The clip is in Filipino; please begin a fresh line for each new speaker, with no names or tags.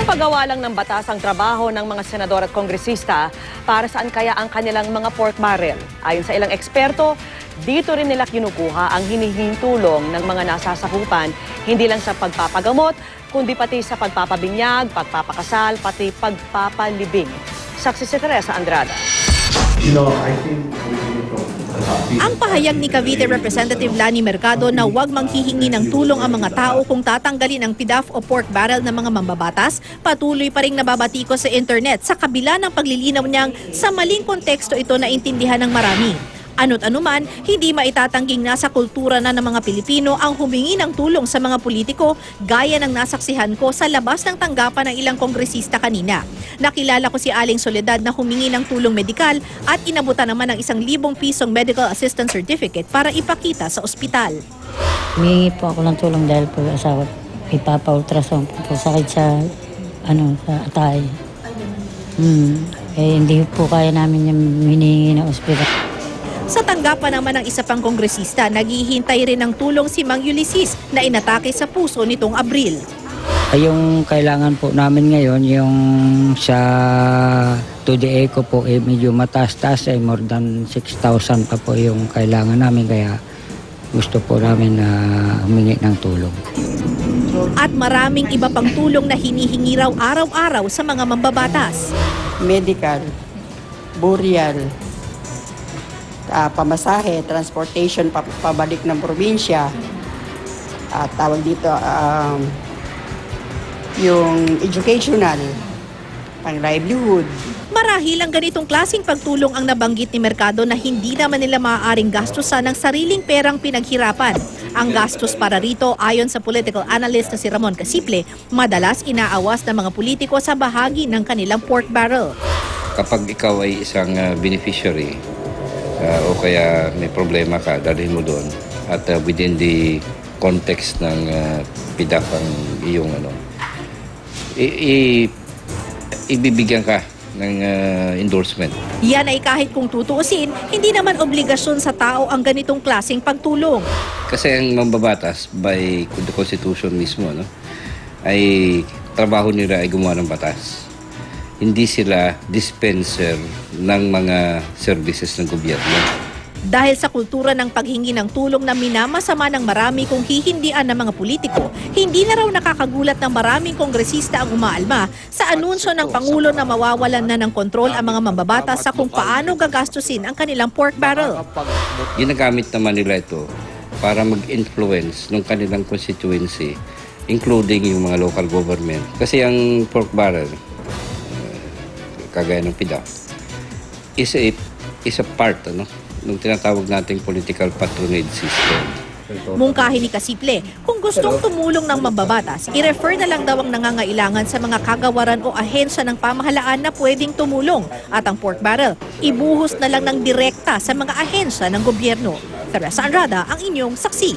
Ipagawa lang ng batas ang trabaho ng mga senador at kongresista para saan kaya ang kanilang mga pork barrel. Ayon sa ilang eksperto, dito rin nila kinukuha ang hinihinging tulong ng mga nasasakupan, hindi lang sa pagpapagamot, kundi pati sa pagpapabinyag, pagpapakasal, pati pagpapalibing. Saksi si Teresa Andrada.
Ang pahayag ni Cavite Representative Lani Mercado na huwag manghihingi ng tulong ang mga tao kung tatanggalin ang PDAF o pork barrel ng mga mambabatas, patuloy pa ring nababatiko sa internet sa kabila ng paglilinaw niyang sa maling konteksto ito naintindihan ng marami. Ano't anuman, hindi maitatangging nasa kultura na ng mga Pilipino ang humingi ng tulong sa mga politiko gaya ng nasaksihan ko sa labas ng tanggapan ng ilang kongresista kanina. Nakilala ko si Aling Soledad na humingi ng tulong medikal at inabutan naman ng 1,000 pisong medical assistance certificate para ipakita sa ospital.
Humingi po ako ng tulong dahil po asawa ipapa-ultrasound po sakit sa sa atay. Hindi po kaya namin yung hinihingi ng ospital.
Sa tanggapan naman ng isa pang kongresista, naghihintay rin ng tulong si Mang Ulysses na inatake sa puso nitong Abril.
Yung kailangan po namin ngayon, yung sa 2D Eco po medyo mataas-taas, more than 6,000 pa po yung kailangan namin, kaya gusto po namin na humingi ng tulong.
At maraming iba pang tulong na hinihingi raw araw-araw sa mga mambabatas.
Medical, burial, pamasahe, transportation pabalik ng probinsya, at tawag dito yung educational, pang livelihood.
Marahil ang ganitong klaseng pagtulong ang nabanggit ni Mercado na hindi naman nila maaaring gastusan ng sariling perang pinaghirapan. Ang gastos para rito, ayon sa political analyst na si Ramon Casiple, madalas inaawas ng mga politiko sa bahagi ng kanilang pork barrel.
Kapag ikaw ay isang beneficiary, o kaya may problema ka, dalhin mo doon. At within the context ng PDAF ang iyong ibibigyan ka ng endorsement.
Yan ay kahit kung tutuusin, hindi naman obligasyon sa tao ang ganitong klaseng pagtulong.
Kasi ang mambabatas by the Constitution mismo, ay trabaho nila ay gumawa ng batas. Hindi sila dispenser ng mga services ng gobyerno.
Dahil sa kultura ng paghingi ng tulong na minamasama ng marami kung hihindian ng mga politiko, hindi na raw nakakagulat ng maraming kongresista ang umaalma sa anunsyo ng Pangulo na mawawalan na ng kontrol ang mga mambabatas sa kung paano gagastusin ang kanilang pork barrel.
Ginagamit naman nila ito para mag-influence ng kanilang constituency, including yung mga local government. Kasi ang pork barrel, kagaya ng PDAF, is a part ng tinatawag nating political patronage system.
Mungkahi ni Casiple, kung gustong tumulong ng mambabatas, i-refer na lang daw ang nangangailangan sa mga kagawaran o ahensya ng pamahalaan na pwedeng tumulong at ang pork barrel, ibuhos na lang ng direkta sa mga ahensya ng gobyerno. Teresa Andrada, ang inyong saksi.